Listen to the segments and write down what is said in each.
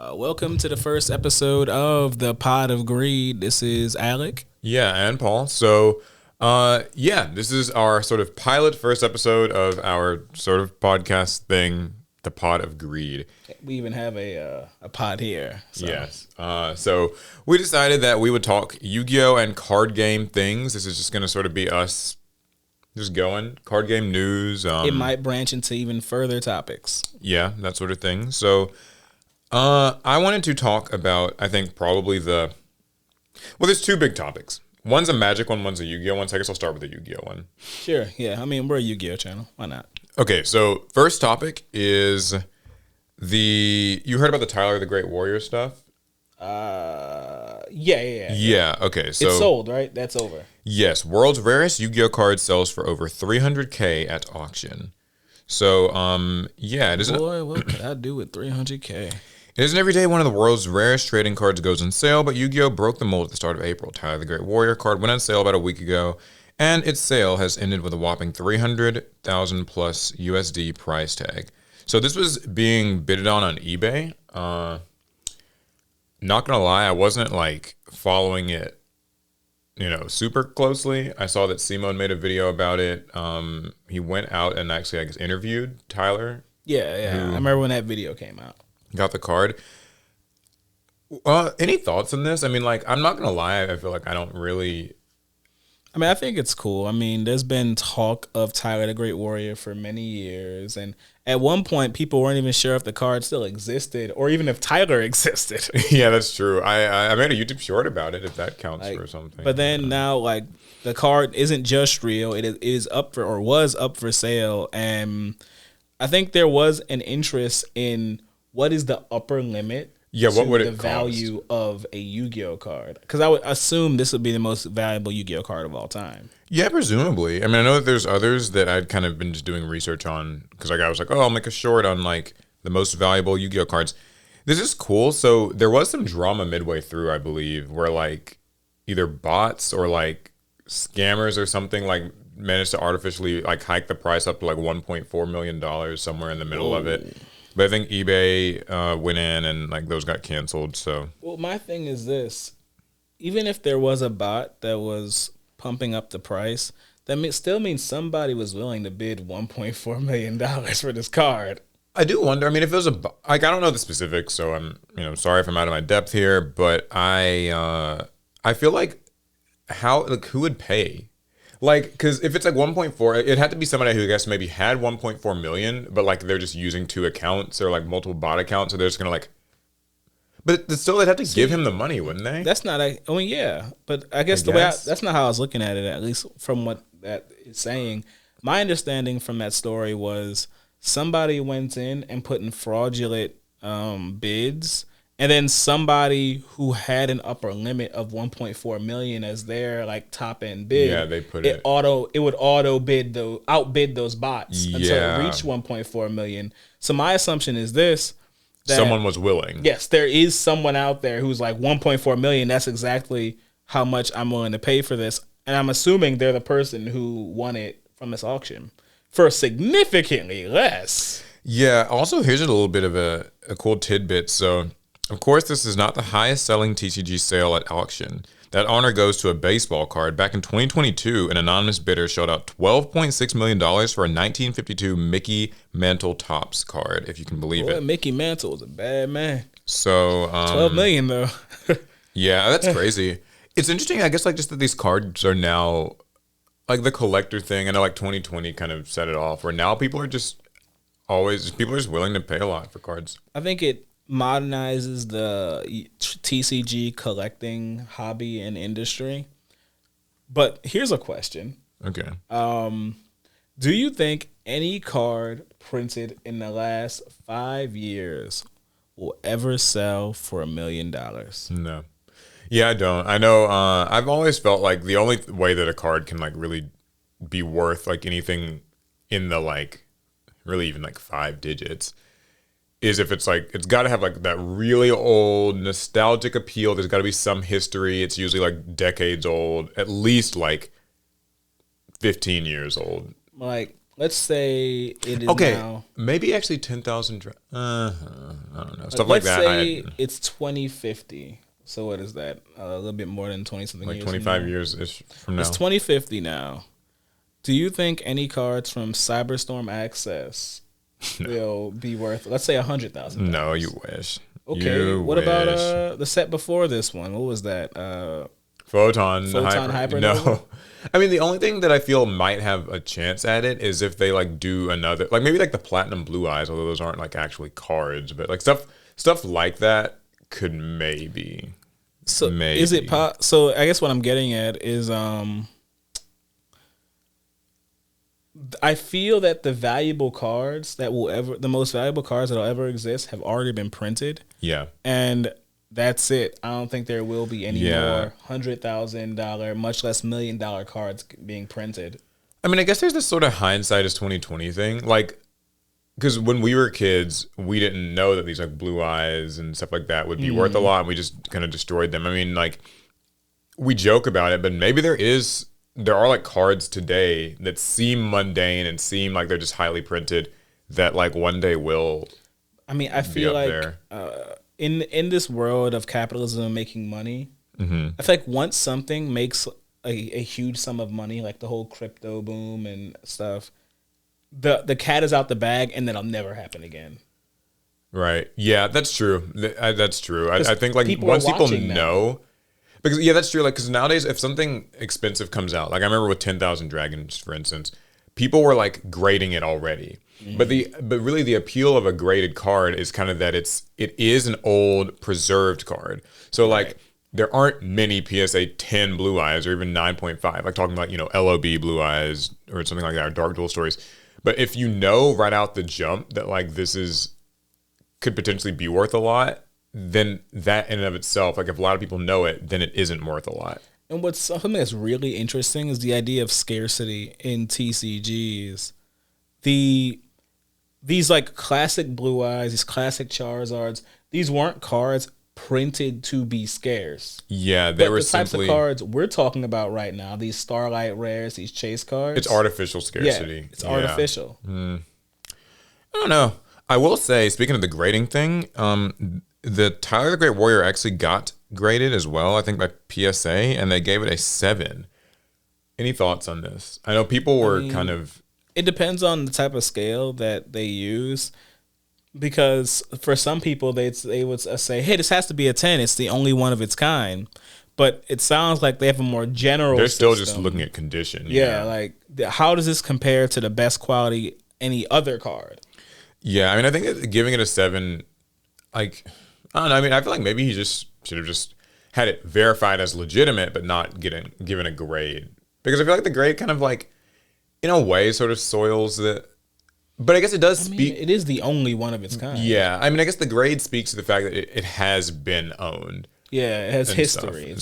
Welcome to the first episode of the Pod of Greed. This is Alec. Yeah, and Paul. This is our sort of pilot first episode of our sort of podcast thing, the Pod of Greed. We even have a pod here. So. Yes. So we decided that we would talk Yu-Gi-Oh! And card game things. This is just going to sort of be us just going. Card game news. It might branch into even further topics. Yeah, that sort of thing. So I wanted to talk about, I think, probably there's two big topics. One's a Magic one, one's a Yu-Gi-Oh! One. So I guess I'll start with the Yu-Gi-Oh! One. Sure, yeah. I mean, we're a Yu-Gi-Oh! Channel. Why not? Okay, so first topic is you heard about the Tyler the Great Warrior stuff? Yeah. Yeah, okay. So it's sold, right? That's over. Yes, world's rarest Yu-Gi-Oh! Card sells for over $300K at auction. So, it isn't. Boy, what could I do with $300K? It isn't every day one of the world's rarest trading cards goes on sale, but Yu-Gi-Oh! Broke the mold at the start of April. Tyler the Great Warrior card went on sale about a week ago, and its sale has ended with a whopping 300,000 plus USD price tag. So this was being bidded on eBay. Not gonna lie, I wasn't like following it, super closely. I saw that Simone made a video about it. He went out and actually, I guess, interviewed Tyler. Yeah. I remember when that video came out. Got the card. Any thoughts on this? I mean, like, I'm not gonna lie. I feel like I don't really. I mean, I think it's cool. I mean, there's been talk of Tyler the Great Warrior for many years, and at one point, people weren't even sure if the card still existed or even if Tyler existed. Yeah, that's true. I made a YouTube short about it, if that counts for something. But then now, like, the card isn't just real; it is up for, or was up for sale, and I think there was an interest in what is the upper limit. Yeah, what would it the cost? Value of a Yu-Gi-Oh card? Because I would assume this would be the most valuable Yu-Gi-Oh card of all time. Yeah, presumably. I mean, I know that there's others that I'd kind of been just doing research on because I was like, oh, I'll make a short on like the most valuable Yu-Gi-Oh cards. This is cool. So there was some drama midway through, I believe, where like either bots or like scammers or something like managed to artificially like hike the price up to like $1.4 million somewhere in the middle of it. But I think eBay went in and like those got canceled. So well, my thing is this: even if there was a bot that was pumping up the price, that still means somebody was willing to bid $1.4 million for this card. I do wonder. I mean, if it was I don't know the specifics, so I'm sorry if I'm out of my depth here, but I feel like who would pay? Like, because if it's like 1.4, it had to be somebody who I guess maybe had 1.4 million, but like they're just using two accounts or like multiple bot accounts, so they're just gonna like. But still, they'd have to give him the money, wouldn't they? That's not. I mean, yeah, but I guess that's not how I was looking at it. At least from what that is saying, my understanding from that story was somebody went in and put in fraudulent bids. And then somebody who had an upper limit of 1.4 million as their like top end bid. Yeah, they put it would outbid those bots until it reached 1.4 million. So my assumption is this: that someone was willing. Yes, there is someone out there who's like 1.4 million. That's exactly how much I'm willing to pay for this, and I'm assuming they're the person who won it from this auction for significantly less. Yeah. Also, here's a little bit of a cool tidbit. So. Of course, this is not the highest selling TCG sale at auction. That honor goes to a baseball card. Back in 2022, an anonymous bidder shelled out $12.6 million for a 1952 Mickey Mantle Topps card, if you can believe it. Mickey Mantle was a bad man. So, $12 million, though. Yeah, that's crazy. It's interesting, I guess, like just that these cards are now, like the collector thing, I know like 2020 kind of set it off, where now people are just willing to pay a lot for cards. I think it modernizes the TCG collecting hobby and industry. But here's a question. Okay. Do you think any card printed in the last 5 years will ever sell for $1 million? No. Yeah, I don't. I know. I've always felt like the only way that a card can like really be worth like anything in the like really even like 5 digits is if it's like, it's got to have like that really old nostalgic appeal. There's got to be some history. It's usually like decades old, at least like 15 years old. Like let's say it is Okay, now. maybe actually 10,000. I don't know, stuff like Let's that. say it's 2050. So what is that? A little bit more than 20 something Like years. 25 years from now. It's 2050 now. Do you think any cards from Cyberstorm Access will be worth, let's say, $100,000? No, you wish. Okay. What about the set before this one? What was that? Photon Hyper? No. I mean, the only thing that I feel might have a chance at it is if they like do another, like maybe like the Platinum Blue Eyes, although those aren't like actually cards, but like stuff like that could maybe. So is it so I guess what I'm getting at is I feel that the most valuable cards that'll ever exist have already been printed. Yeah. And that's it. I don't think there will be any more $100,000, much less $1 million cards being printed. I mean, I guess there's this sort of hindsight is 2020 thing. Like, because when we were kids, we didn't know that these like Blue Eyes and stuff like that would be worth a lot, and we just kind of destroyed them. I mean, like, we joke about it, but maybe there are like cards today that seem mundane and seem like they're just highly printed that like one day will. I mean, I feel like in this world of capitalism and making money, I feel like once something makes a huge sum of money, like the whole crypto boom and stuff, the cat is out the bag, and that'll never happen again. Right. Yeah, that's true. That's true. I think like once people know. Because that's true. Like, because nowadays, if something expensive comes out, like I remember with 10,000 Dragons, for instance, people were like grading it already. But really the appeal of a graded card is kind of that it is an old preserved card. So like there aren't many PSA 10 Blue Eyes or even 9.5. Like talking about LOB Blue Eyes or something like that, or Dark Duel Stories. But if you know right out the jump that like could potentially be worth a lot, then that in and of itself, like if a lot of people know it, then it isn't worth a lot. And what's something that's really interesting is the idea of scarcity in TCGs. These like classic Blue Eyes, these classic Charizards, these weren't cards printed to be scarce. Yeah, they were the types of cards we're talking about right now, these Starlight Rares, these chase cards. It's artificial scarcity. Yeah, it's artificial. I don't know. I will say, speaking of the grading thing, the Tyler the Great Warrior actually got graded as well, I think by PSA, and they gave it a 7. Any thoughts on this? I know people were kind of... It depends on the type of scale that they use, because for some people, they would say, hey, this has to be a 10. It's the only one of its kind. But it sounds like they have a more general They're still system. just looking at condition. Yeah, like how does this compare to the best quality any other card? Yeah, I mean, I think giving it a 7, like... I don't know. I mean, I feel like maybe he just should have just had it verified as legitimate, but not given a grade. Because I feel like the grade kind of like, in a way, sort of soils the. But I guess it does speak. It is the only one of its kind. Yeah, I mean, I guess the grade speaks to the fact that it has been owned. Yeah, it has history.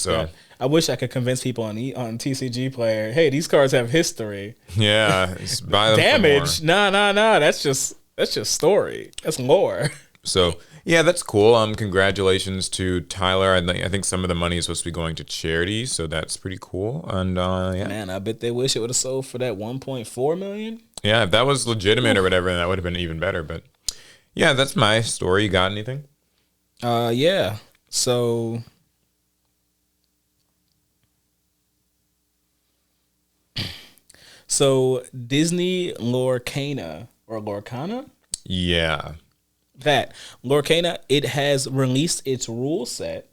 I wish I could convince people on TCGplayer, hey, these cards have history. Yeah, buy them damage. Nah. That's just story. That's lore. So. Yeah, that's cool. Congratulations to Tyler. I think some of the money is supposed to be going to charity, so that's pretty cool. And yeah, man, I bet they wish it would have sold for that 1.4 million. Yeah, if that was legitimate or whatever, then that would have been even better. But yeah, that's my story. You got anything? Yeah. So Disney Lorcana or Lorcana? Yeah. That Lorcana, it has released its rule set.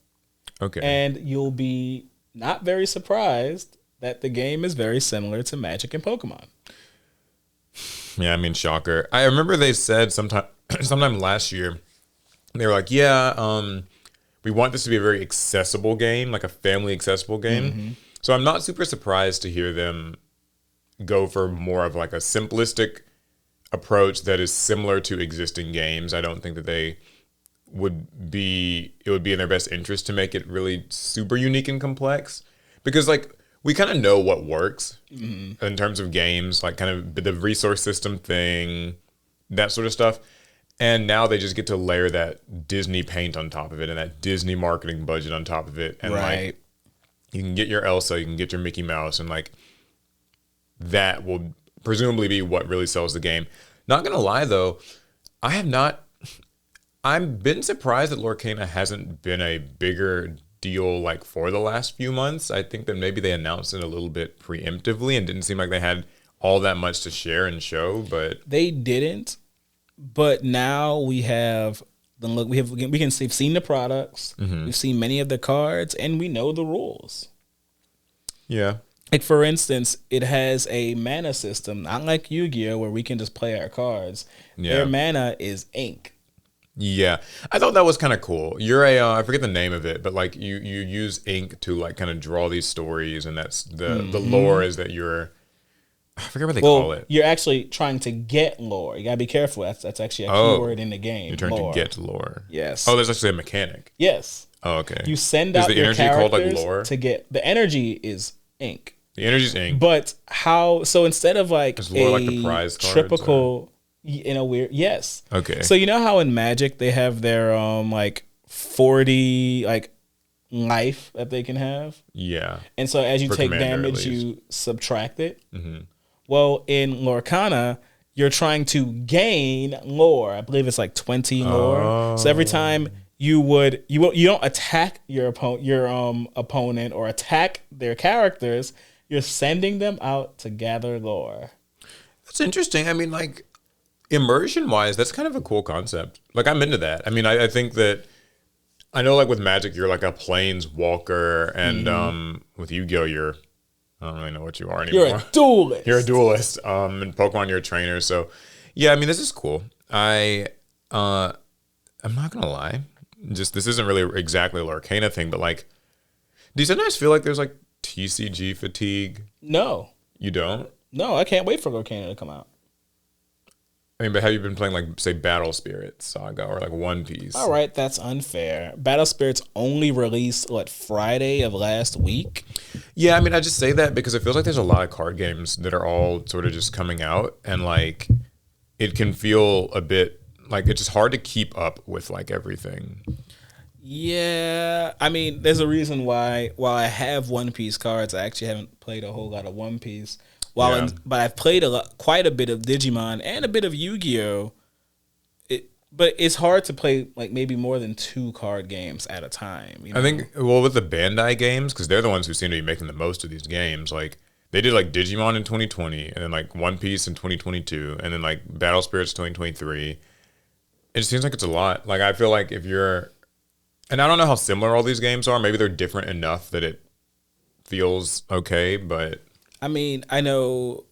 Okay. And you'll be not very surprised that the game is very similar to Magic and Pokemon. Yeah, I mean, shocker. I remember they said sometime last year, they were like, we want this to be a very accessible game, like a family accessible game. Mm-hmm. So I'm not super surprised to hear them go for more of like a simplistic approach that is similar to existing games. I don't think that it would be in their best interest to make it really super unique and complex, because like we kind of know what works in terms of games, like kind of the resource system thing, that sort of stuff. And now they just get to layer that Disney paint on top of it and that Disney marketing budget on top of it. And like you can get your Elsa, you can get your Mickey Mouse, and like that will presumably be what really sells the game. Not gonna lie though, I've been surprised that Lorcana hasn't been a bigger deal like for the last few months. I think that maybe they announced it a little bit preemptively and didn't seem like they had all that much to share and show, but they didn't. But now we have the look. We've seen the products. We've seen many of the cards, and we know the rules. Yeah. Like for instance, it has a mana system, not like Yu-Gi-Oh, where we can just play our cards. Yeah. Their mana is ink. Yeah, I thought that was kind of cool. You're I forget the name of it, but like you use ink to like kind of draw these stories, and that's the lore is that I forget what they call it. You're actually trying to get lore. You gotta be careful. That's actually a keyword in the game. You're trying to get lore. Yes. Oh, there's actually a mechanic. Yes. Oh, okay. You send out the your energy characters called like lore? to get the energy is ink. The energy's ink. But so instead of like is lore like the prize cards, typical in a weird Okay. So you know how in Magic they have their like 40 like life that they can have? Yeah. And so as you take damage, you subtract it. Mm-hmm. Well, in Lorcana, you're trying to gain lore. I believe it's like 20 lore. Oh. So every time you don't attack your opponent or attack their characters, you're sending them out to gather lore. That's interesting. I mean, like immersion wise, that's kind of a cool concept. Like I'm into that. I mean, I think that I know like with Magic you're like a planeswalker, and with Yu-Gi-Oh I don't really know what you are anymore. You're a duelist. You're a duelist. In Pokemon you're a trainer. So yeah, I mean this is cool. I'm not gonna lie. Just this isn't really exactly a Lorcana thing, but like do you sometimes feel like there's like TCG fatigue? No. You don't? No, I can't wait for Lorcana to come out. I mean, but have you been playing like say Battle Spirits Saga or like One Piece? All right, that's unfair. Battle Spirits only released Friday of last week. Yeah, I mean, I just say that because it feels like there's a lot of card games that are all sort of just coming out, and like it can feel a bit like it's just hard to keep up with like everything. Yeah, I mean, there's a reason why while I have One Piece cards, I actually haven't played a whole lot of One Piece. But I've played quite a bit of Digimon and a bit of Yu-Gi-Oh. But it's hard to play like maybe more than 2 card games at a time. You know? I think with the Bandai games, because they're the ones who seem to be making the most of these games. Like they did like Digimon in 2020, and then like One Piece in 2022, and then like Battle Spirits 2023. It just seems like it's a lot. Like I feel like if you're, and I don't know how similar all these games are. Maybe they're different enough that it feels okay, but. I mean, I know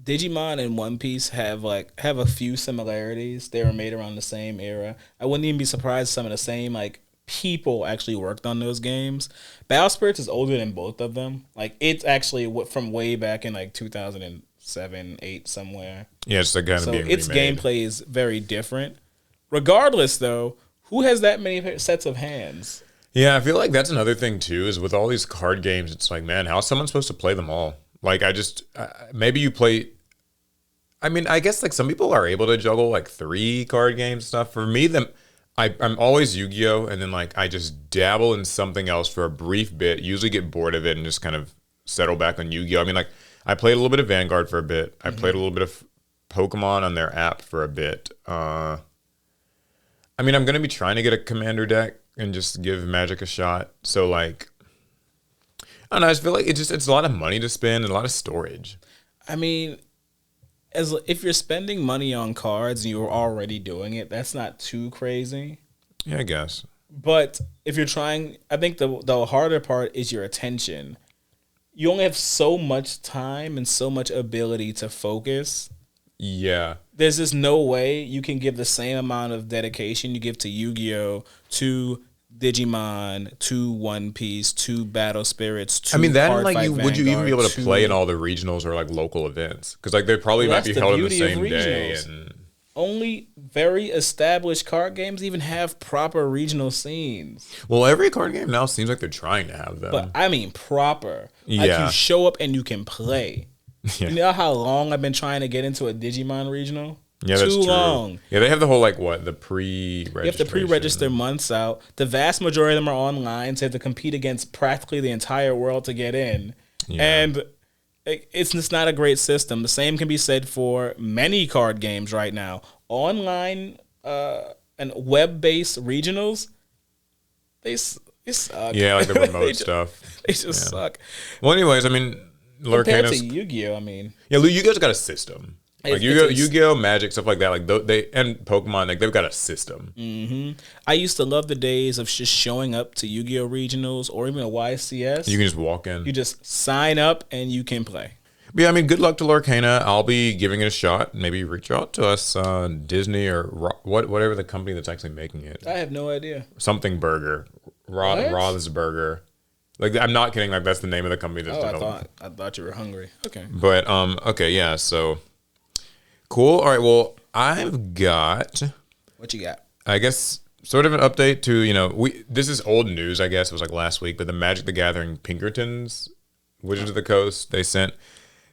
Digimon and One Piece have a few similarities. They were made around the same era. I wouldn't even be surprised some of the same like people actually worked on those games. Battle Spirits is older than both of them. Like it's actually from way back in like 2007, 8 somewhere. Yeah, it's like kind of being its remade. gameplay is very different. Regardless, though, who has that many sets of hands? Yeah, I feel like that's another thing too. Is with all these card games, it's like, man, how's someone supposed to play them all? Like maybe you play. I mean, I guess like some people are able to juggle like 3 card games and stuff. For me, I'm always Yu-Gi-Oh, and then like I just dabble in something else for a brief bit. Usually get bored of it and just kind of settle back on Yu-Gi-Oh. I mean, like I played a little bit of Vanguard for a bit. I played a little bit of Pokemon on their app for a bit. I mean, I'm gonna be trying to get a Commander deck and just give Magic a shot. So like. I don't know, I just feel like it's a lot of money to spend and a lot of storage. I mean, if you're spending money on cards and you're already doing it, that's not too crazy. Yeah, I guess. But if you're trying, I think the harder part is your attention. You only have so much time and so much ability to focus. Yeah. There's just no way you can give the same amount of dedication you give to Yu-Gi-Oh! To Digimon, to One Piece, to Battle Spirits, to would you even be able to play in all the regionals or like local events? Because like they probably might be held on the same day. And only very established card games even have proper regional scenes. Well, every card game now seems like they're trying to have them. But I mean proper. Yeah. Like you show up and you can play. Yeah. You know how long I've been trying to get into a Digimon regional? Yeah, that's too true. long. Yeah, they have the whole the pre-registration. You have to pre-register months out. The vast majority of them are online, so you have to compete against practically the entire world to get in. Yeah. And it's just not a great system. The same can be said for many card games right now. Online and web-based regionals, they suck. Yeah, like the remote stuff. They just suck. Well, anyways, I mean, Compared Lorcana's... to Yu-Gi-Oh, I mean... Yeah, Yu-Gi-Oh's got a system. Like Yu-Gi-Oh, Magic, stuff like that. Like and Pokemon, like they've got a system. Mm-hmm. I used to love the days of just showing up to Yu-Gi-Oh regionals or even a YCS. You can just walk in. You just sign up and you can play. But yeah, I mean, good luck to Lorcana. I'll be giving it a shot. Maybe reach out to us, Disney or whatever the company that's actually making it. I have no idea. Something Burger, Roth's Burger. Like, I'm not kidding. Like, that's the name of the company that's developing. I thought you were hungry. Okay. But okay, yeah. So cool. All right. Well, I've got... What you got? I guess sort of an update to, this is old news, I guess. It was like last week, but the Magic the Gathering Pinkertons, Wizards of the Coast, they sent...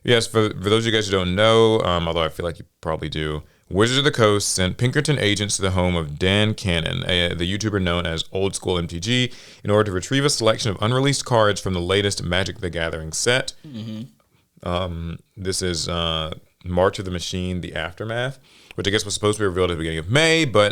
Yes, for those of you guys who don't know, although I feel like you probably do, Wizards of the Coast sent Pinkerton agents to the home of Dan Cannon, the YouTuber known as Old School MTG, in order to retrieve a selection of unreleased cards from the latest Magic the Gathering set. Mm-hmm. This is March of the Machine, The Aftermath, which I guess was supposed to be revealed at the beginning of May, but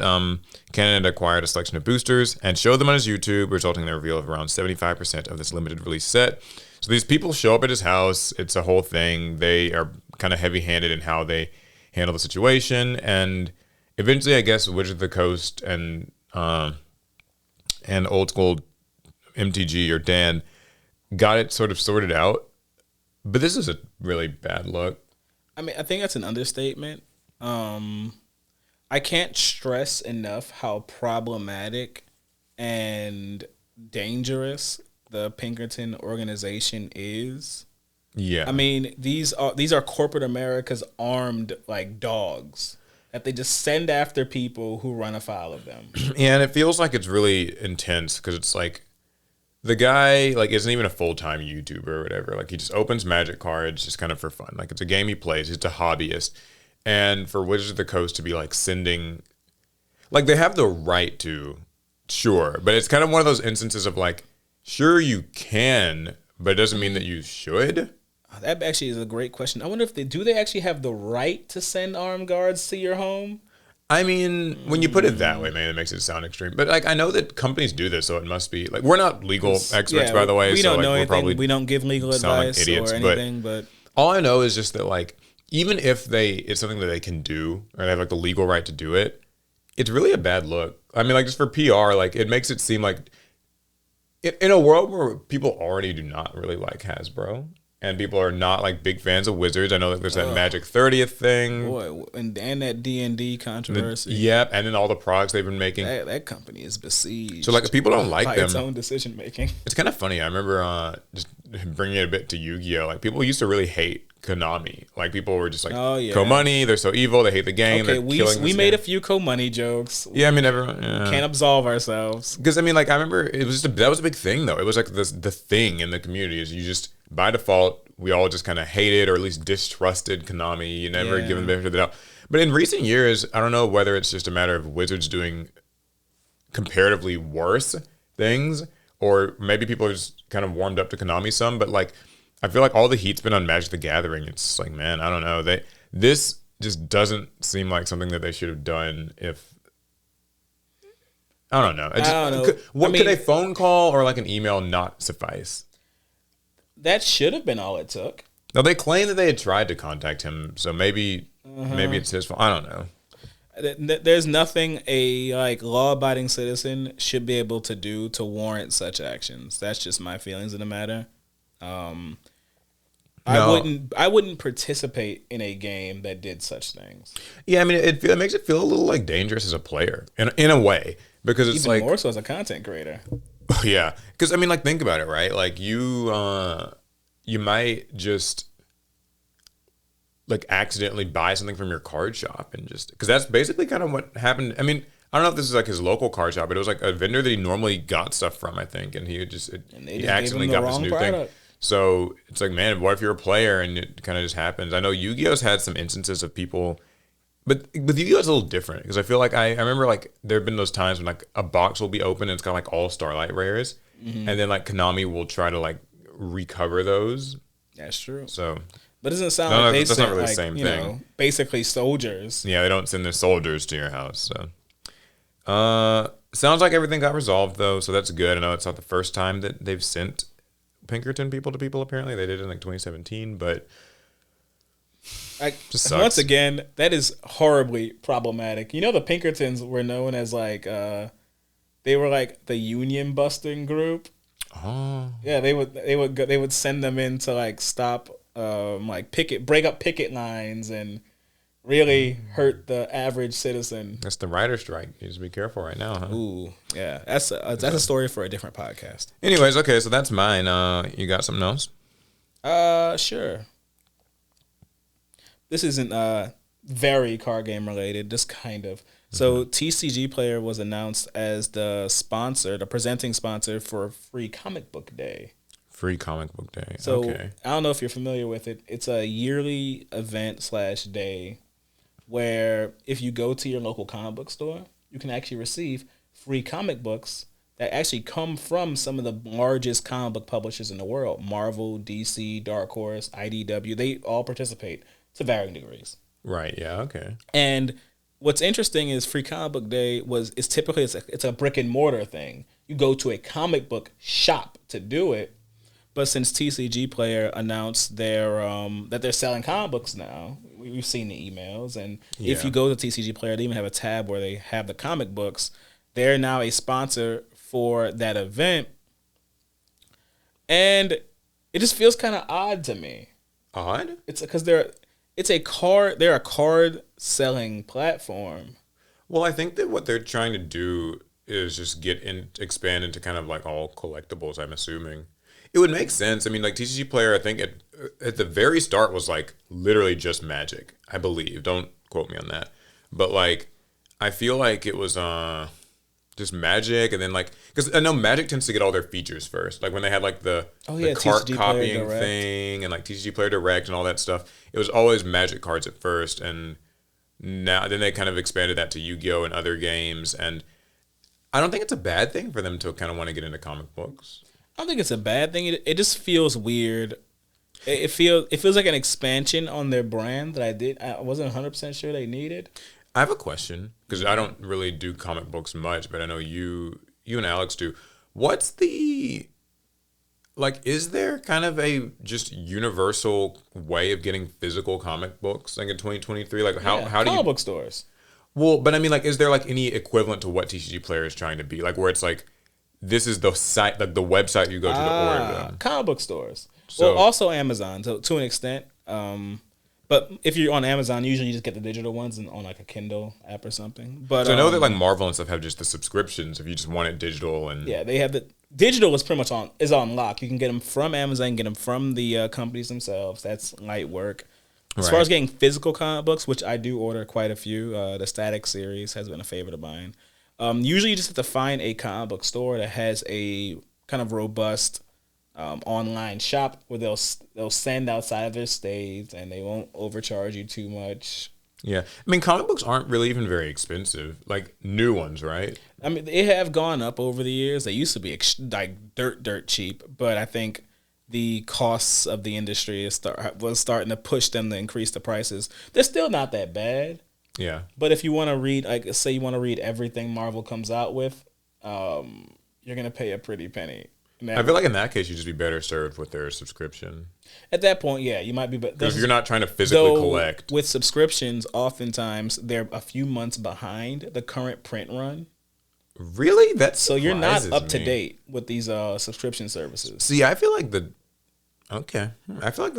Cannon had acquired a selection of boosters and showed them on his YouTube, resulting in the reveal of around 75% of this limited release set. So these people show up at his house. It's a whole thing. They are kind of heavy-handed in how they handle the situation, and eventually, I guess, Wizards of the Coast and Old School MTG or Dan got it sort of sorted out. But this is a really bad look. I mean, I think that's an understatement. I can't stress enough how problematic and dangerous the Pinkerton organization is. Yeah. I mean, these are corporate America's armed like dogs that they just send after people who run afoul of them. Yeah, and it feels like it's really intense because it's like the guy like isn't even a full-time YouTuber or whatever. Like he just opens Magic cards just kind of for fun. Like it's a game he plays. He's a hobbyist. And for Wizards of the Coast to be like sending, like they have the right to, sure, but it's kind of one of those instances of like, sure, you can, but it doesn't mean that you should. That actually is a great question. I wonder if they actually have the right to send armed guards to your home? I mean, when you put it that way, man, it makes it sound extreme. But like, I know that companies do this, so it must be like we're not legal experts, by the way. We don't know anything. We don't give legal advice like idiots, or anything. But all I know is just that like, even if it's something that they can do or they have like the legal right to do it, it's really a bad look. I mean, like just for PR, like it makes it seem like. In a world where people already do not really like Hasbro and people are not like big fans of Wizards, I know that there's that Magic 30th thing. Boy, and that D&D controversy. Yep, and then all the products they've been making. That company is besieged. So like people don't like by them. Its own decision making. It's kind of funny. I remember just bringing it a bit to Yu-Gi-Oh. Like people used to really hate Konami. Like people were just like, Co-Money, they're so evil, they hate the game. Okay, we made a few Co-Money jokes. Yeah, I mean everyone can't absolve ourselves. Because I mean, like I remember that was a big thing though. It was like the thing in the community is you just by default we all just kind of hated or at least distrusted Konami. You never give them the benefit of the doubt. But in recent years, I don't know whether it's just a matter of Wizards doing comparatively worse things or maybe people are just kind of warmed up to Konami some, but like I feel like all the heat's been on Magic the Gathering. It's like, man, I don't know. This just doesn't seem like something that they should have done if... I don't know. I don't know. Could a phone call or like an email not suffice? That should have been all it took. No, they claim that they had tried to contact him, so maybe it's his fault. I don't know. There's nothing a like law-abiding citizen should be able to do to warrant such actions. That's just my feelings in the matter. I wouldn't participate in a game that did such things. Yeah, I mean, it makes it feel a little like dangerous as a player in a way because it's even like more so as a content creator. Yeah, because I mean, like think about it, right? Like you might just like accidentally buy something from your card shop and just because that's basically kind of what happened. I mean, I don't know if this is like his local card shop, but it was like a vendor that he normally got stuff from, I think, and he accidentally got this new thing. So it's like, man, what if you're a player and it kind of just happens? I know Yu-Gi-Oh's had some instances of people, but with Yu-Gi-Oh it's a little different because I feel like I remember like there have been those times when like a box will be open and it's got like all Starlight rares, and then like Konami will try to like recover those. That's true. So, but it doesn't sound like they sent, not really like, the same thing. Basically soldiers. Yeah, they don't send their soldiers to your house. So, sounds like everything got resolved though, so that's good. I know it's not the first time that they've sent Pinkerton people to people. Apparently, they did it in like 2017, but once again, that is horribly problematic. The Pinkertons were known as like they were like the union busting group. Oh, yeah, they would send them in to like stop like break up picket lines and really hurt the average citizen. That's the writer's strike. You just be careful right now, huh? Ooh, yeah, that's a story for a different podcast. Anyways, okay, so that's mine. You got something else? Sure. This isn't very card game related, just kind of. So TCGplayer was announced as the presenting sponsor for Free Comic Book Day. Free Comic Book Day. So okay. I don't know if you're familiar with it. It's a yearly event / day where if you go to your local comic book store, you can actually receive free comic books that actually come from some of the largest comic book publishers in the world. Marvel, DC, Dark Horse, IDW, they all participate to varying degrees. Right, yeah, okay. And what's interesting is Free Comic Book Day it's typically it's a brick and mortar thing. You go to a comic book shop to do it. But since TCGplayer announced that they're selling comic books now, we've seen the emails, and if you go to TCGplayer, they even have a tab where they have the comic books. They're now a sponsor for that event, and it just feels kind of odd to me. Odd? It's because they're a card selling platform. Well, I think that what they're trying to do is just expand into kind of like all collectibles, I'm assuming. It would make sense. I mean, like TCGplayer, I think at the very start was like literally just Magic, I believe. Don't quote me on that. But like, I feel like it was just Magic, and then like, because I know Magic tends to get all their features first. Like when they had like the cart copying thing and like TCGplayer Direct and all that stuff. It was always Magic cards at first, and then they kind of expanded that to Yu-Gi-Oh! And other games. And I don't think it's a bad thing for them to kind of want to get into comic books. I don't think it's a bad thing. It just feels weird. It feels like an expansion on their brand that I wasn't 100% sure they needed. I have a question, because I don't really do comic books much, but I know you and Alex do. What's the, like, is there kind of a just universal way of getting physical comic books like in 2023? Like how do you comic book stores? Well, but I mean, like, is there like any equivalent to what TCGplayer is trying to be? Like where it's like, this is the site, like the website you go to order them. Comic book stores. So, well, also Amazon, to an extent. But if you're on Amazon, usually you just get the digital ones and on like a Kindle app or something. But so I know that like Marvel and stuff have just the subscriptions if you just want it digital. And yeah, they have the digital is pretty much on lock. You can get them from Amazon, get them from the companies themselves. That's light work. As far as getting physical comic books, which I do order quite a few, the Static series has been a favorite of mine. Usually you just have to find a comic book store that has a kind of robust online shop where they'll send outside of their states and they won't overcharge you too much. Yeah. I mean, comic books aren't really even very expensive, like new ones, right? I mean, they have gone up over the years. They used to be like dirt cheap, but I think the costs of the industry was starting to push them to increase the prices. They're still not that bad. Yeah. But if you want to read, like, say you want to read everything Marvel comes out with, you're going to pay a pretty penny. I feel like in that case, you'd just be better served with their subscription. At that point, yeah, you might be. Because if you're not trying to physically collect. With subscriptions, oftentimes they're a few months behind the current print run. Really? That's so you're not up to date with these subscription services. See, I feel like the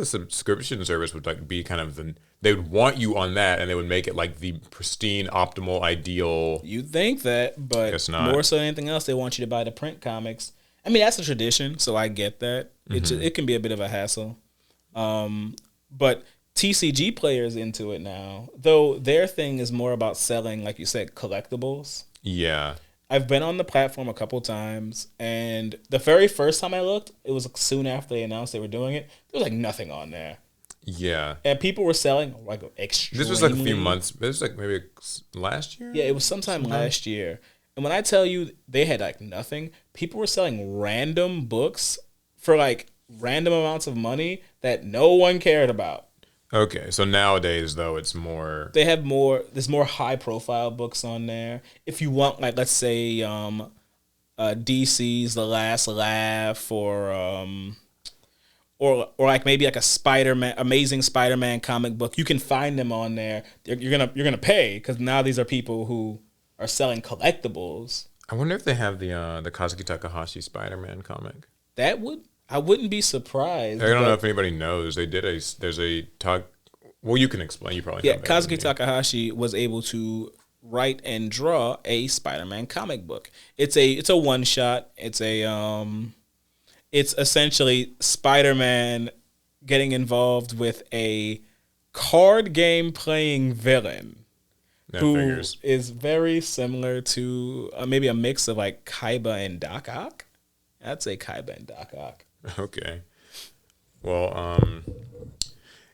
subscription service would like be kind of they would want you on that, and they would make it like the pristine, optimal, ideal. You think that, but more so than anything else, they want you to buy the print comics. I mean, that's a tradition, so I get that. Mm-hmm. It can be a bit of a hassle. But TCGplayer is into it now, though their thing is more about selling, like you said, collectibles. Yeah. I've been on the platform a couple times, and the very first time I looked, it was soon after they announced they were doing it. There was like nothing on there. Yeah. And people were selling like extremely. This was like a few months. This was like maybe last year? Yeah, it was sometime last year. And when I tell you they had like nothing, people were selling random books for like random amounts of money that no one cared about. Okay, so nowadays though it's more. They have more. There's more high profile books on there. If you want, like, let's say, DC's The Last Laugh, or like maybe like a Spider-Man, Amazing Spider-Man comic book, you can find them on there. You're gonna pay because now these are people who are selling collectibles. I wonder if they have the Kazuki Takahashi Spider-Man comic. I wouldn't be surprised. I don't know if anybody knows. Well, you can explain. You probably Kazuki Takahashi was able to write and draw a Spider-Man comic book. It's a one shot. It's essentially Spider-Man getting involved with a card game playing villain is very similar to maybe a mix of like Kaiba and Doc Ock. I'd say Kaiba and Doc Ock. Okay. Well,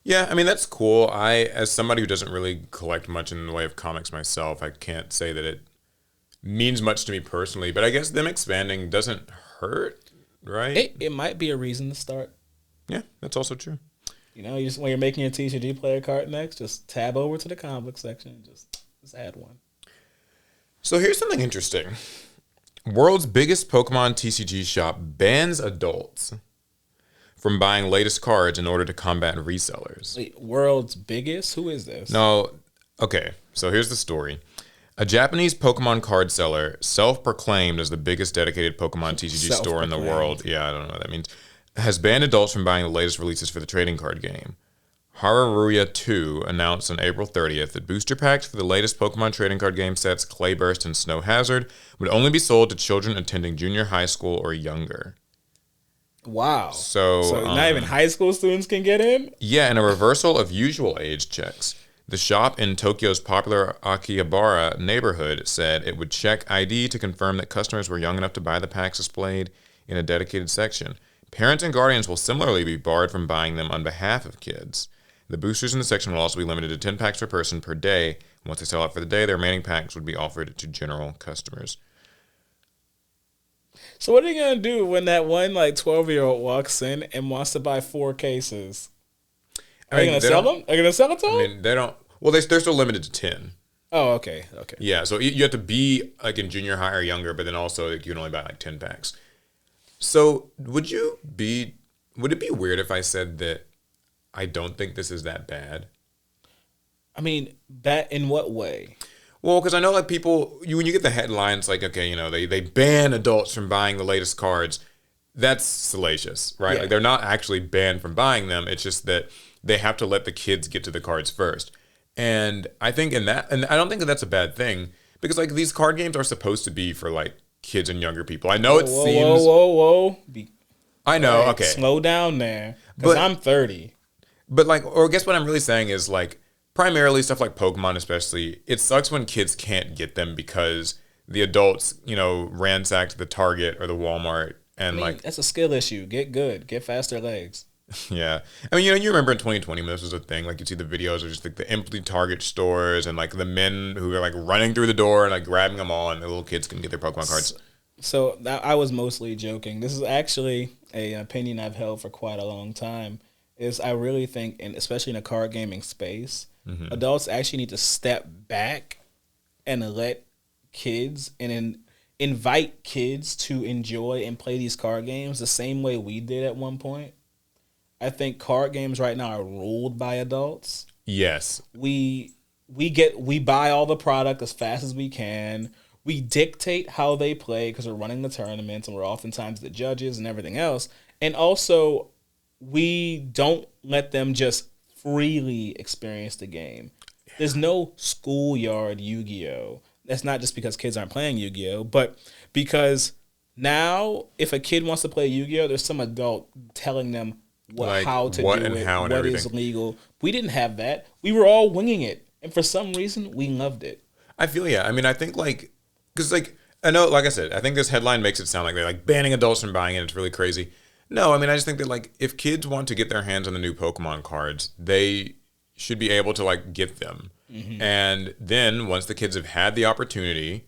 yeah, I mean, that's cool. As somebody who doesn't really collect much in the way of comics myself, I can't say that it means much to me personally, but I guess them expanding doesn't hurt, right? It might be a reason to start. Yeah, that's also true. You know, when you're making a TCG player card next, just tab over to the comic book section and just add one. So here's something interesting. World's biggest Pokemon TCG shop bans adults from buying latest cards in order to combat resellers. Wait, world's biggest? Who is this? No, okay, so here's the story. A Japanese Pokemon card seller, self-proclaimed as the biggest dedicated Pokemon TCG store in the world, yeah, I don't know what that means, has banned adults from buying the latest releases for the trading card game. Hararuya 2 announced on April 30th that booster packs for the latest Pokemon trading card game sets Clayburst and Snow Hazard would only be sold to children attending junior high school or younger. Wow. So not even high school students can get in? Yeah, in a reversal of usual age checks. The shop in Tokyo's popular Akihabara neighborhood said it would check ID to confirm that customers were young enough to buy the packs displayed in a dedicated section. Parents and guardians will similarly be barred from buying them on behalf of kids. The boosters in the section will also be limited to 10 packs per person per day. Once they sell out for the day, the remaining packs would be offered to general customers. So what are you going to do when that one 12-year-old walks in and wants to buy 4 cases? Are you going to sell them? Are you going to sell it to them? I mean, they don't. Well, they're still limited to 10. Oh, okay. Yeah, so you have to be in junior high or younger, but then also you can only buy 10 packs. So would it be weird if I said that I don't think this is that bad? I mean, that in what way? Well, because I know people, when you get the headlines they ban adults from buying the latest cards, that's salacious, right? Yeah. They're not actually banned from buying them. It's just that they have to let the kids get to the cards first. And I think and I don't think that that's a bad thing because these card games are supposed to be for kids and younger people. I know Whoa. I know. Okay. Slow down there. Because I'm 30. But or I guess what I'm really saying is primarily stuff like Pokemon especially, it sucks when kids can't get them because the adults, ransacked the Target or the Walmart and that's a skill issue. Get good. Get faster legs. Yeah. I mean, you remember in 2020 when this was a thing, you'd see the videos of just the empty Target stores and the men who are running through the door and grabbing them all and the little kids couldn't get their Pokemon cards. So I was mostly joking. This is actually an opinion I've held for quite a long time. Is I really think, and especially in a card gaming space, adults actually need to step back and let kids and invite kids to enjoy and play these card games the same way we did at one point. I think card games right now are ruled by adults. Yes. We buy all the product as fast as we can. We dictate how they play because we're running the tournaments and we're oftentimes the judges and everything else. And also, we don't let them just freely experience the game. There's no schoolyard Yu-Gi-Oh! That's not just because kids aren't playing Yu-Gi-Oh! But because now, if a kid wants to play Yu-Gi-Oh!, there's some adult telling them how to do it, what is legal. We didn't have that. We were all winging it. And for some reason, we loved it. I feel, yeah. I mean, I think, because, I know, like I said, I think this headline makes it sound like they're, banning adults from buying it. It's really crazy. No, I mean, I just think that, if kids want to get their hands on the new Pokemon cards, they should be able to, get them. Mm-hmm. And then, once the kids have had the opportunity,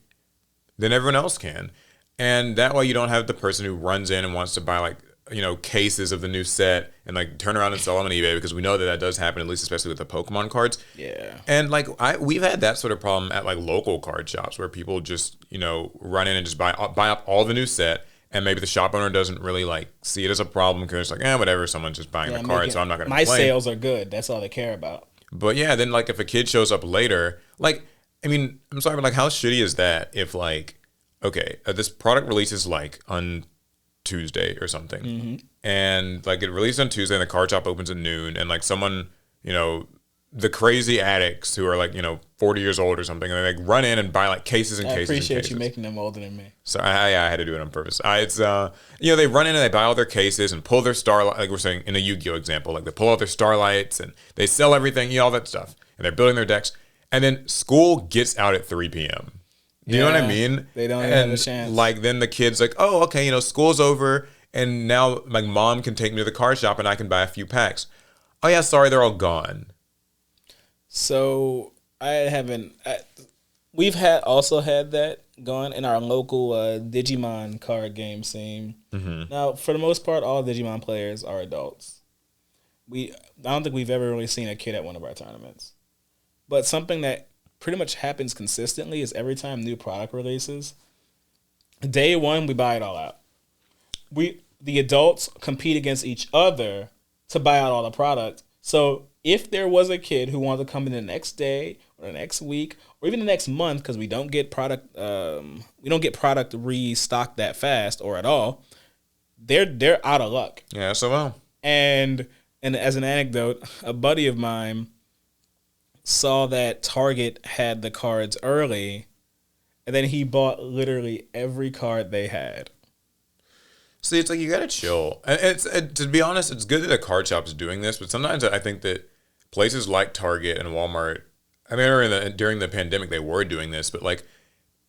then everyone else can. And that way you don't have the person who runs in and wants to buy, cases of the new set and like turn around and sell them on eBay, because we know that does happen, at least especially with the Pokemon cards. Yeah. And like we've had that sort of problem at like local card shops where people just run in and just buy up all the new set, and maybe the shop owner doesn't really like see it as a problem because it's like whatever, someone's just buying the card, so I'm not gonna my complain. sales are good. That's all they care about. But yeah, then like if a kid shows up later, like I mean, I'm sorry, but like how shitty is that if like this product releases like on Tuesday or something, and like it released on Tuesday and the card shop opens at noon, and like someone, the crazy addicts who are like 40 years old or something, and they like run in and buy like cases and cases. I appreciate and cases. You making them older than me. So I had to do it on purpose. They run in and they buy all their cases and pull their starlight, like we're saying in a Yu-Gi-Oh example, like they pull out their starlights and they sell everything, all that stuff, and they're building their decks, and then school gets out at 3 p.m. Do you know what I mean? They don't have a chance. Like then the kid's like, oh, okay, school's over, and now like mom can take me to the card shop and I can buy a few packs. Oh yeah, sorry, they're all gone. So we've also had that going in our local Digimon card game scene. Mm-hmm. Now, for the most part, all Digimon players are adults. I don't think we've ever really seen a kid at one of our tournaments. But something that pretty much happens consistently is every time new product releases, day one, we buy it all out. The adults compete against each other to buy out all the product. So if there was a kid who wanted to come in the next day or the next week or even the next month, because we don't get product restocked that fast or at all, they're out of luck. Yeah, so well. And as an anecdote, a buddy of mine saw that Target had the cards early, and then he bought literally every card they had. See, it's like you gotta chill. And to be honest, it's good that a card shop is doing this, but sometimes I think that places like Target and Walmart, I mean, during the pandemic they were doing this, but like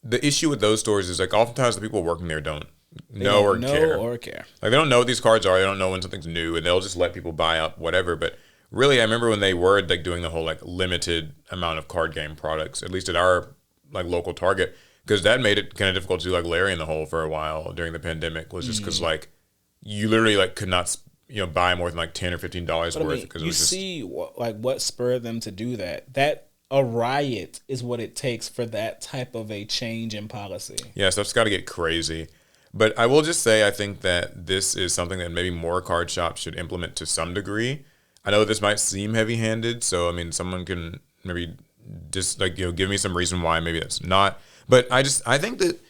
the issue with those stores is like oftentimes the people working there don't know or care. Like they don't know what these cards are. They don't know when something's new, and they'll just let people buy up whatever. But really, I remember when they were like doing the whole like limited amount of card game products, at least at our like local Target, because that made it kind of difficult to do like Larry in the Hole for a while during the pandemic, was just because like you literally like could not buy more than like $10 or $15 worth. Because you see what spurred them to do that. That a riot is what it takes for that type of a change in policy. Yeah, stuff's got to get crazy. But I will just say, I think that this is something that maybe more card shops should implement to some degree. I know this might seem heavy-handed, so I mean, someone can maybe just like give me some reason why maybe that's not. But I think that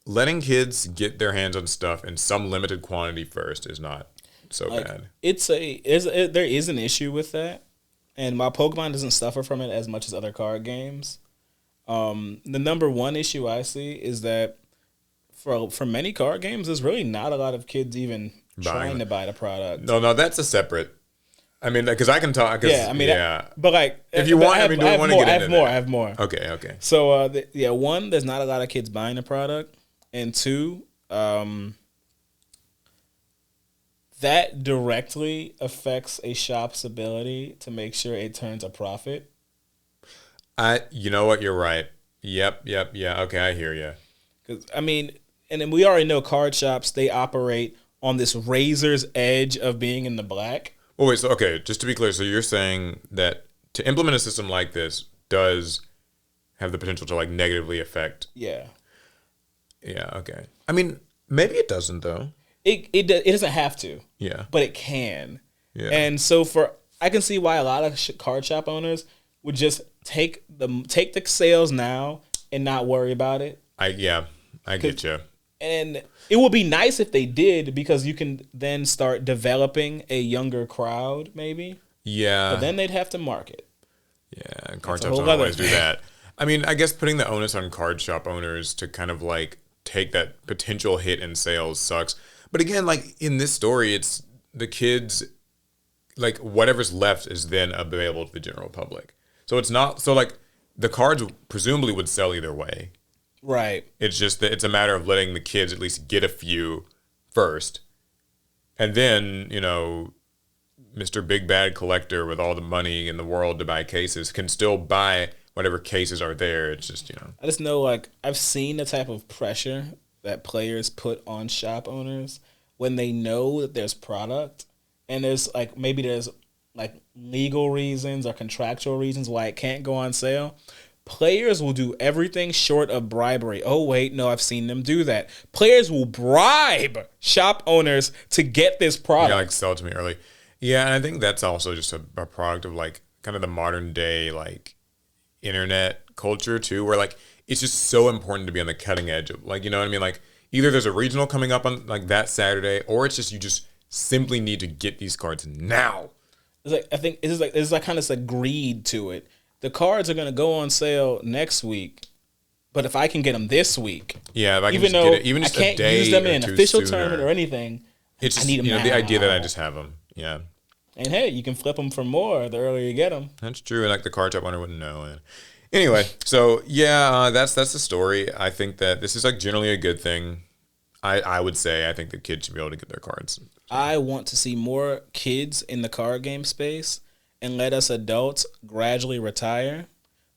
letting kids get their hands on stuff in some limited quantity first is not so bad. There is an issue with that, and while Pokemon doesn't suffer from it as much as other card games, the number one issue I see is that for many card games, there's really not a lot of kids even trying to buy the product. No, that's a separate. I mean, because I can talk. Yeah, I mean, but like, if you want, do you want to get into that? I have more. Okay. So, one, there's not a lot of kids buying the product, and two, that directly affects a shop's ability to make sure it turns a profit. You know what? You're right. Yep. Yeah. Okay, I hear you. Because I mean, and then we already know card shops, they operate on this razor's edge of being in the black. Oh, wait, so, okay, just to be clear, so you're saying that to implement a system like this does have the potential to, like, negatively affect... Yeah. Yeah, okay. I mean, maybe it doesn't, though. It doesn't have to. Yeah. But it can. Yeah. And so I can see why a lot of card shop owners would just take the sales now and not worry about it. I get you. And it would be nice if they did, because you can then start developing a younger crowd, maybe. Yeah. But then they'd have to market. Yeah, and card shops don't always do that. I mean, I guess putting the onus on card shop owners to kind of like take that potential hit in sales sucks. But again, like in this story, it's the kids, like whatever's left is then available to the general public. So it's not, so like the cards presumably would sell either way. Right. It's just that it's a matter of letting the kids at least get a few first. And then, Mr. Big Bad Collector with all the money in the world to buy cases can still buy whatever cases are there. It's just, I just know, like, I've seen the type of pressure that players put on shop owners. when they know that there's product and there's like maybe there's like legal reasons or contractual reasons why it can't go on sale. Players will do everything short of bribery. Oh, wait, no, I've seen them do that. Players will bribe shop owners to get this product. Yeah, like sell it to me early. Yeah, and I think that's also just a product of like kind of the modern day like internet culture too, where like it's just so important to be on the cutting edge of like, you know what I mean? Like either there's a regional coming up on like that Saturday, or it's just you just simply need to get these cards now. It's like I think it's like kind of like greed to it. The cards are going to go on sale next week, but if I can get them this week, yeah, if I can even just get it, even just I can't a day use them in an official sooner. tournament or anything, it's just, I need them now. The idea that I just have them, yeah. And hey, you can flip them for more the earlier you get them. That's true, and like the card shop owner wouldn't know. And anyway, so yeah, that's the story. I think that this is like generally a good thing. I would say I think the kids should be able to get their cards. I want to see more kids in the card game space and let us adults gradually retire.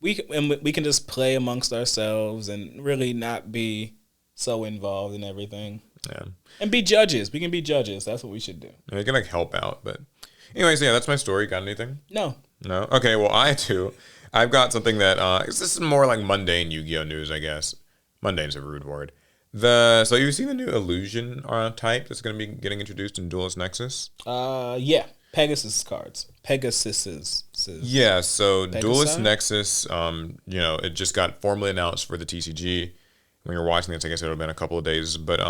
We can just play amongst ourselves and really not be so involved in everything. Yeah. And be judges. We can be judges. That's what we should do. We can like help out. But anyways, yeah, that's my story. Got anything? No. Okay, well, I too. I've got something that this is more like mundane Yu-Gi-Oh news, I guess. Mundane's a rude word. So you've seen the new illusion type that's going to be getting introduced in Duelist Nexus? Yeah. Pegasus cards. Pegasus's. Yeah, so Duelist Nexus, it just got formally announced for the TCG. When you're watching this, I guess it'll have been a couple of days. But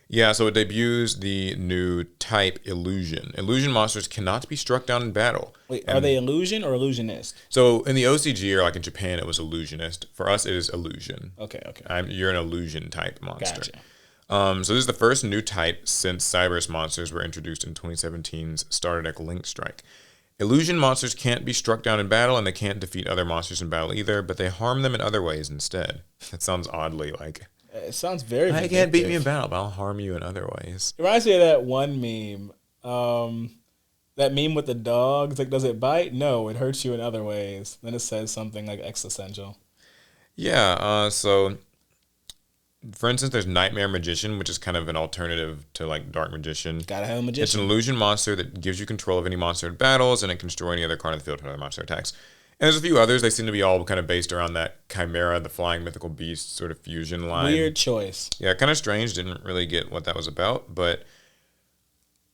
yeah, so it debuts the new type illusion. Illusion monsters cannot be struck down in battle. Wait, are they illusion or illusionist? So in the OCG or like in Japan, it was illusionist. For us, it is illusion. Okay. You're an illusion type monster. Gotcha. So this is the first new type since Cyberus monsters were introduced in 2017's Starter Deck Link Strike. Illusion monsters can't be struck down in battle, and they can't defeat other monsters in battle either, but they harm them in other ways instead. That sounds oddly like... It sounds very I can't beat me in battle, but I'll harm you in other ways. It reminds me of that one meme. That meme with the dogs. Like, does it bite? No, it hurts you in other ways. Then it says something like existential. Yeah, so... For instance, there's Nightmare Magician, which is kind of an alternative to like Dark Magician. Gotta have a magician. It's an illusion monster that gives you control of any monster in battles, and it can destroy any other card in the field if another monster attacks. And there's a few others. They seem to be all kind of based around that Chimera, the flying mythical beast sort of fusion line. Weird choice. Yeah, kind of strange. Didn't really get what that was about, but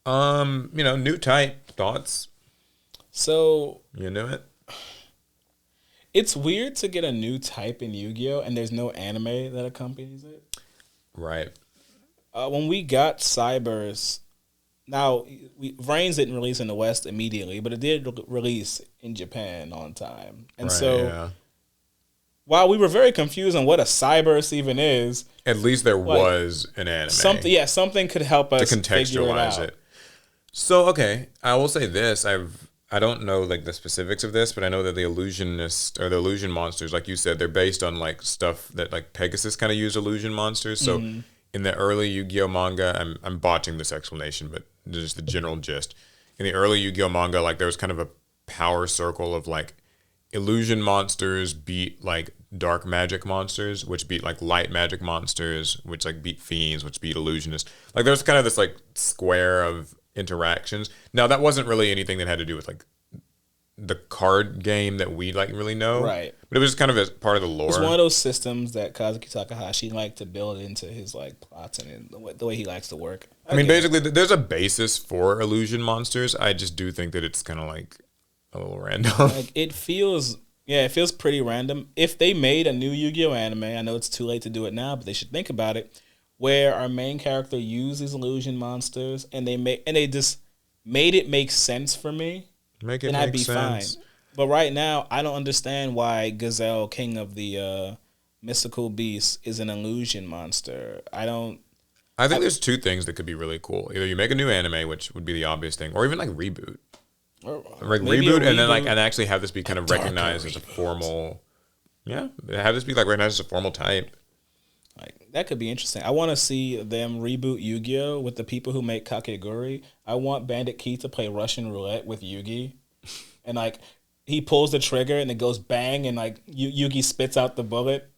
new type thoughts. So you knew it. It's weird to get a new type in Yu-Gi-Oh! And there's no anime that accompanies it. Right. When we got Cybers, now, Vrains didn't release in the West immediately, but it did release in Japan on time. And while we were very confused on what a Cybers even is, at least there was an anime. Something could help us to contextualize it. So, okay, I will say this. I don't know like the specifics of this, but I know that the illusionist or the illusion monsters, like you said, they're based on like stuff that like Pegasus kind of used illusion monsters. So in the early Yu-Gi-Oh manga, I'm botching this explanation, but just the general gist. In the early Yu-Gi-Oh manga, like there was kind of a power circle of like illusion monsters beat like dark magic monsters, which beat like light magic monsters, which like beat fiends, which beat illusionists. Like there's kind of this like square of interactions. Now that wasn't really anything that had to do with like the card game that we like really know, right? But it was just kind of a part of the lore. It's one of those systems that Kazuki Takahashi liked to build into his like plots and the way he likes to work. I mean, basically, there's a basis for illusion monsters. I just do think that it's kind of like a little random. Like it feels pretty random. If they made a new Yu-Gi-Oh anime, I know it's too late to do it now, but they should think about it, where our main character uses illusion monsters and they just made it make sense for me, then I'd be fine. But right now, I don't understand why Gazelle, King of the Mystical Beasts, is an illusion monster. I think there's two things that could be really cool. Either you make a new anime, which would be the obvious thing, or even like reboot. Like reboot and then like and actually have this be kind of recognized as a formal, have this be like recognized as a formal type. Like that could be interesting. I want to see them reboot Yu-Gi-Oh with the people who make Kakegurui. I want Bandit Keith to play Russian roulette with Yugi, and like he pulls the trigger and it goes bang and like Yugi spits out the bullet,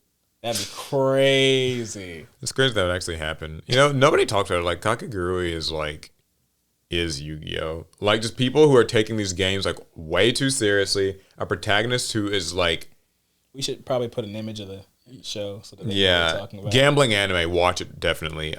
That'd be crazy. It's crazy that would actually happen. You know, nobody talks about it. Like, Kakagurui is Yu-Gi-Oh! Like, just people who are taking these games, like, way too seriously. A protagonist who is, like... We should probably put an image of the show so that they know what we're talking about. Gambling anime, watch it, definitely.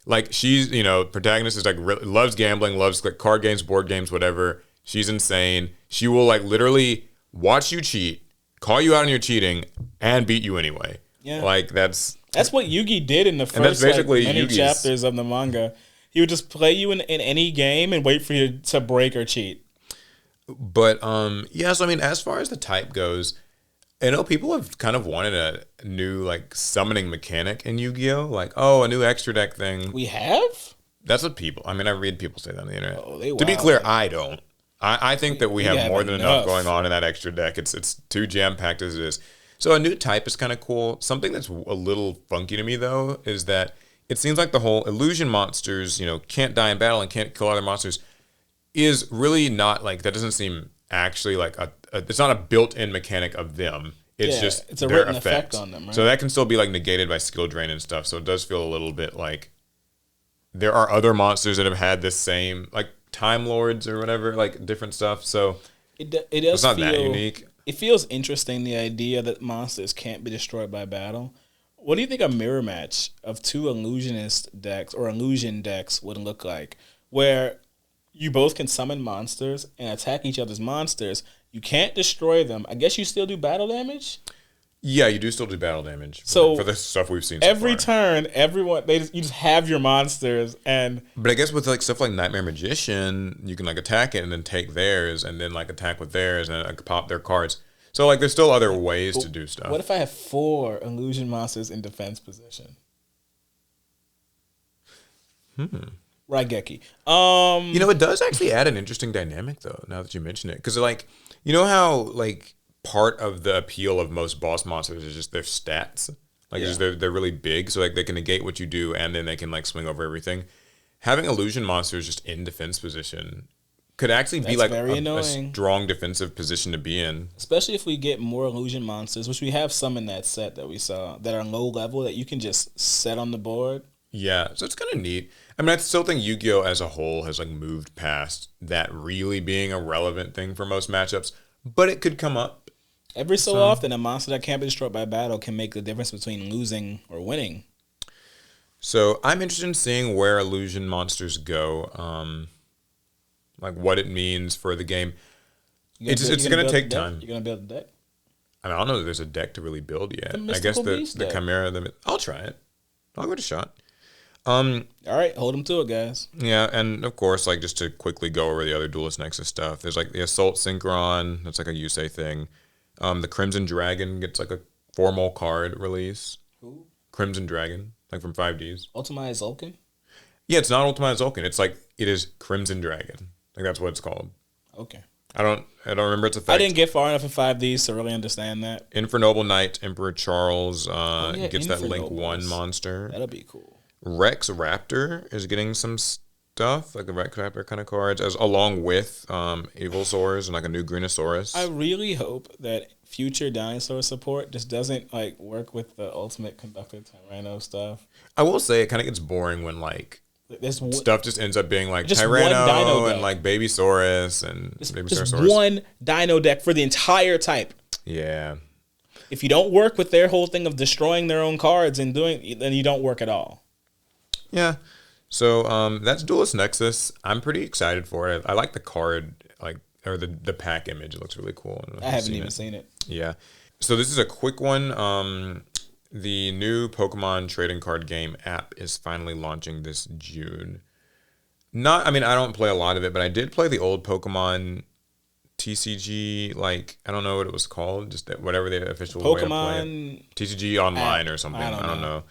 Like, she's, you know, protagonist is, like, really, loves gambling, loves, like, card games, board games, whatever. She's insane. She will, like, literally watch you cheat, call you out on your cheating, and beat you anyway. Yeah. Like, that's what Yugi did in the first many chapters of the manga. He would just play you in any game and wait for you to break or cheat. But, yeah, so, I mean, as far as the type goes, I know people have kind of wanted a new, like, summoning mechanic in Yu-Gi-Oh! Like, oh, a new extra deck thing. We have? That's what people... I mean, I read people say that on the internet. Oh, to be clear, I don't. I think that we have more than enough going on in that extra deck. It's too jam-packed as it is. So a new type is kind of cool. Something that's a little funky to me, though, is that it seems like the whole illusion monsters, you know, can't die in battle and can't kill other monsters is really not, like, that doesn't seem actually like it's not a built-in mechanic of them. It's just it's a written effect on them, right? So that can still be, like, negated by skill drain and stuff. So it does feel a little bit like there are other monsters that have had this same, like, Time Lords or whatever, like, different stuff. So it does it's not that unique. It feels interesting, the idea that monsters can't be destroyed by battle. What do you think a mirror match of two illusionist decks or illusion decks would look like? Where you both can summon monsters and attack each other's monsters. You can't destroy them. I guess you still do battle damage? Yeah, you do still do battle damage for the stuff we've seen every turn, you just have your monsters and... But I guess with, like, stuff like Nightmare Magician, you can, like, attack it and then take theirs and then, like, attack with theirs and, like, pop their cards. So, like, there's still other ways to do stuff. What if I have 4 illusion monsters in defense position? Raigeki. You know, it does actually add an interesting dynamic, though, now that you mention it. Because, like, you know how, like, part of the appeal of most boss monsters is just their stats? Like, just they're really big, so, like, they can negate what you do, and then they can, like, swing over everything. Having illusion monsters just in defense position could actually be, like, a strong defensive position to be in. Especially if we get more illusion monsters, which we have some in that set that we saw, that are low level, that you can just set on the board. Yeah, so it's kind of neat. I mean, I still think Yu-Gi-Oh! As a whole has, like, moved past that really being a relevant thing for most matchups, but it could come up. Every so often, a monster that can't be destroyed by battle can make the difference between losing or winning. So I'm interested in seeing where illusion monsters go, like what it means for the game. It's going to take time. You're going to build a deck? I mean, I don't know that there's a deck to really build yet. I guess the Chimera, I'll try it. I'll give it a shot. All right, hold them to it, guys. Yeah, and of course, like, just to quickly go over the other Duelist Nexus stuff, there's, like, the Assault Synchron. That's like a Yusei thing. The Crimson Dragon gets, like, a formal card release. Who? Crimson Dragon, like, from 5Ds. Ultimate Zulkin? Yeah, it's not Ultimate Zulkin. It's like, it is Crimson Dragon. Like, that's what it's called. Okay. I don't remember its effect. I didn't get far enough in 5Ds to really understand that. Infernoble Knight, Emperor Charles gets that Link 1 monster. That'll be cool. Rex Raptor is getting some stuff, like the Rex Raptor kind of cards, along with Evil Saurs and, like, a new Greenosaurus. I really hope that future dinosaur support just doesn't, like, work with the Ultimate Conductor Tyranno stuff. I will say it kind of gets boring when, like, stuff just ends up being, like, Tyranno and, like, Babysaurus and just one dino deck for the entire type. Yeah. If you don't work with their whole thing of destroying their own cards and then you don't work at all. Yeah. So that's Duelist Nexus. I'm pretty excited for it. I like the card, like, or the pack image. It looks really cool. I haven't even seen it. Yeah. So this is a quick one. The new Pokemon trading card game app is finally launching this June. I don't play a lot of it, but I did play the old Pokemon TCG, like, I don't know what it was called, just whatever the official way to play it. TCG Online app or something. I don't know.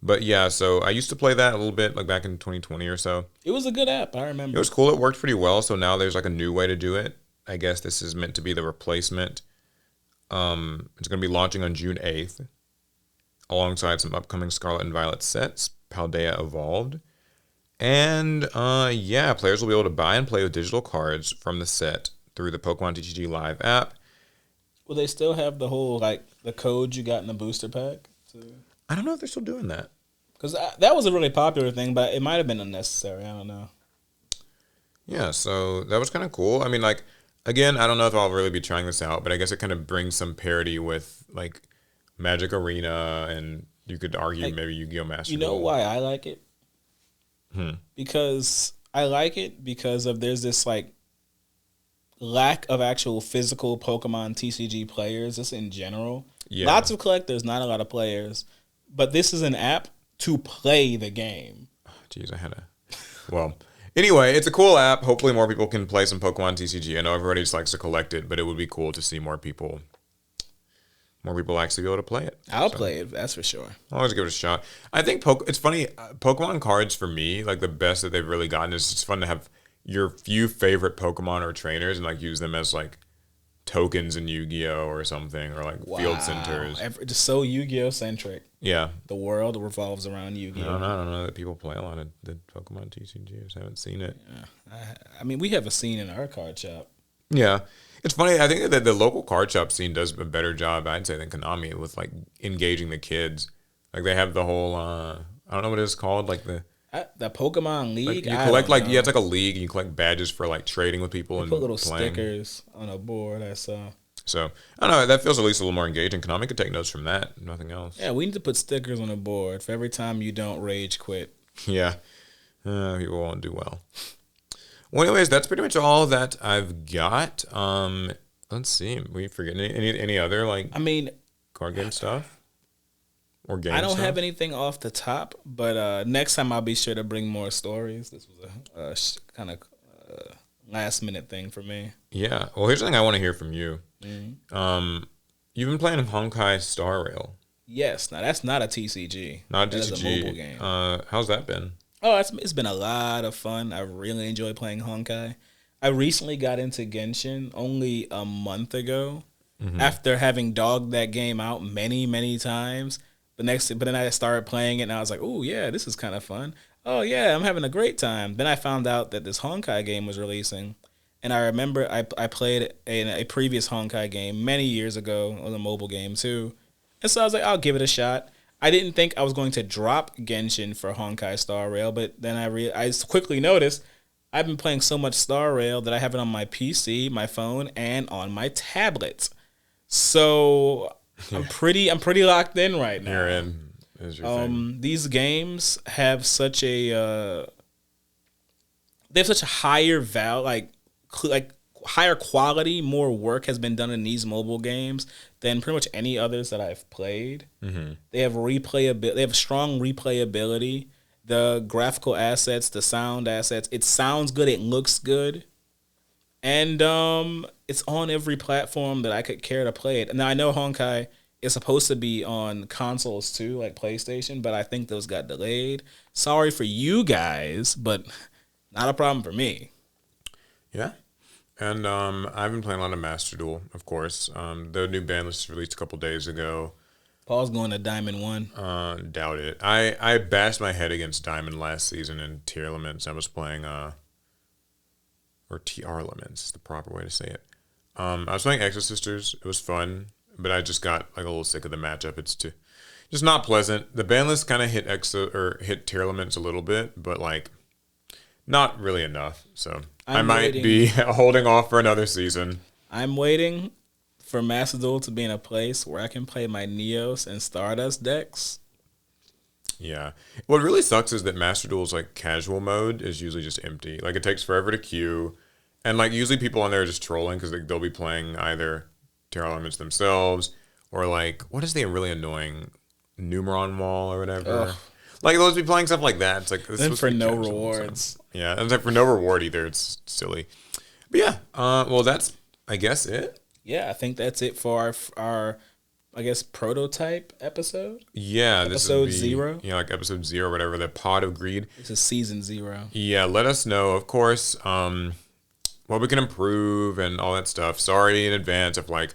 But yeah, so I used to play that a little bit, like, back in 2020 or so. It was a good app, I remember. It was cool. It worked pretty well. So now there's, like, a new way to do it. I guess this is meant to be the replacement. It's going to be launching on June 8th, alongside some upcoming Scarlet and Violet sets, Paldea Evolved. And players will be able to buy and play with digital cards from the set through the Pokemon TCG Live app. Will they still have the whole, like, the code you got in the booster pack? I don't know if they're still doing that. Because that was a really popular thing, but it might have been unnecessary. I don't know. Yeah, so that was kind of cool. I mean, like, again, I don't know if I'll really be trying this out, but I guess it kind of brings some parity with, like, Magic Arena, and you could argue maybe Yu-Gi-Oh! Master Duel. You know why I like it? Because I like it because there's this, like, lack of actual physical Pokemon TCG players, just in general. Yeah. Lots of collectors, not a lot of players. But this is an app to play the game. Jeez, Well, anyway, it's a cool app. Hopefully more people can play some Pokemon TCG. I know everybody just likes to collect it, but it would be cool to see more people actually be able to play it. I'll play it, that's for sure. I'll always give it a shot. I think it's funny, Pokemon cards for me, like the best that they've really gotten is it's fun to have your few favorite Pokemon or trainers and like use them as like tokens in Yu-Gi-Oh! Or something, or like field centers. Just so Yu-Gi-Oh! Centric. Yeah. The world revolves around Yu-Gi-Oh! I don't know that people play a lot of the Pokemon TCGs. I haven't seen it. Yeah. I mean, we have a scene in our card shop. Yeah. It's funny. I think that the local card shop scene does a better job, I'd say, than Konami with like engaging the kids. Like they have the whole, I don't know what it's called, like the Pokemon League. Like you collect it's like a league, and you collect badges for like trading with people and put little playing. Stickers on a board. I saw. So I don't know. That feels at least a little more engaging. Konami could take notes from that. Nothing else. Yeah, we need to put stickers on a board for every time you don't rage quit. Yeah, people won't do well. Well, anyways, that's pretty much all that I've got. Let's see. We forget any other card game stuff or game. I don't have anything off the top, but next time I'll be sure to bring more stories. This was a kind of last minute thing for me. Yeah. Well, here's the thing I want to hear from you. Mm-hmm. You've been playing Honkai Star Rail. Yes. Now that's not a TCG. Not a TCG. That's a mobile game. How's that been? Oh, it's been a lot of fun. I really enjoy playing Honkai. I recently got into Genshin only a month ago, after having dogged that game out many, many times. But then I started playing it, and I was like, "Oh yeah, this is kind of fun. Oh yeah, I'm having a great time." Then I found out that this Honkai game was releasing, and I remember I played a previous Honkai game many years ago. It was a mobile game too, and so I was like, "I'll give it a shot." I didn't think I was going to drop Genshin for Honkai Star Rail, but then I quickly noticed I've been playing so much Star Rail that I have it on my PC, my phone, and on my tablet. So I'm pretty locked in right now. You're in. Is your thing. These games have such a higher value, like higher quality, more work has been done in these mobile games than pretty much any others that I've played. Mm-hmm. They have replayability. They have strong replayability. The graphical assets, the sound assets. It sounds good. It looks good, and it's on every platform that I could care to play it. Now I know Honkai is supposed to be on consoles too, like PlayStation, but I think those got delayed. Sorry for you guys, but not a problem for me. Yeah. And I've been playing a lot of Master Duel, of course. The new ban list was released a couple days ago. Paul's going to Diamond 1. Doubt it. I bashed my head against Diamond last season in tier elements. I was playing, or TR elements is the proper way to say it. I was playing Exorcisters. It was fun, but I just got like a little sick of the matchup. It's just not pleasant. The ban list kind of hit tier elements a little bit, but like not really enough. So I might be holding off for another season. I'm waiting for Master Duel to be in a place where I can play my Neos and Stardust decks. Yeah. What really sucks is that Master Duel's like casual mode is usually just empty. Like it takes forever to queue. And like usually people on there are just trolling because they'll be playing either tier elements themselves or like, what is the really annoying Numeron Wall or whatever? Ugh. Like they'll just be playing stuff like that. It's like then for no rewards. So, yeah, and it's like for no reward either. It's silly. But yeah, well that's I guess it. Yeah, I think that's it for our I guess prototype episode. Yeah, episode 0. Yeah, like episode 0, whatever. The Pod of Greed. This is season 0. Yeah, let us know, of course, what we can improve and all that stuff. Sorry in advance if like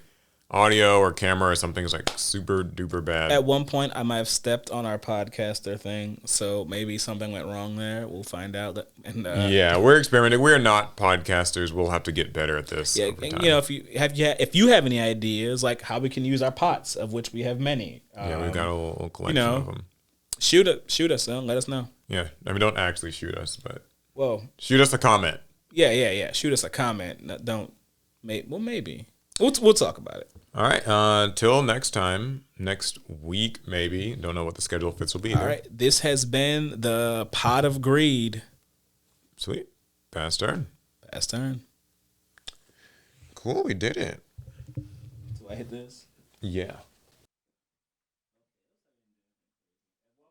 audio or camera or something is like super duper bad. At one point, I might have stepped on our podcaster thing, so maybe something went wrong there. We'll find out. And yeah, we're experimenting. We're not podcasters. We'll have to get better at this. Yeah, and, you know, if you have any ideas like how we can use our pots, of which we have many. Yeah, we've got a little collection of them. Shoot us, son. Let us know. Yeah, I mean, don't actually shoot us, but shoot us a comment. Yeah. Shoot us a comment. No, maybe we'll talk about it. All right. Till next time, next week maybe. Don't know what the schedule fits will be. All right. This has been the Pot of Greed. Sweet. Pass turn. Cool. We did it. Do I hit this? Yeah.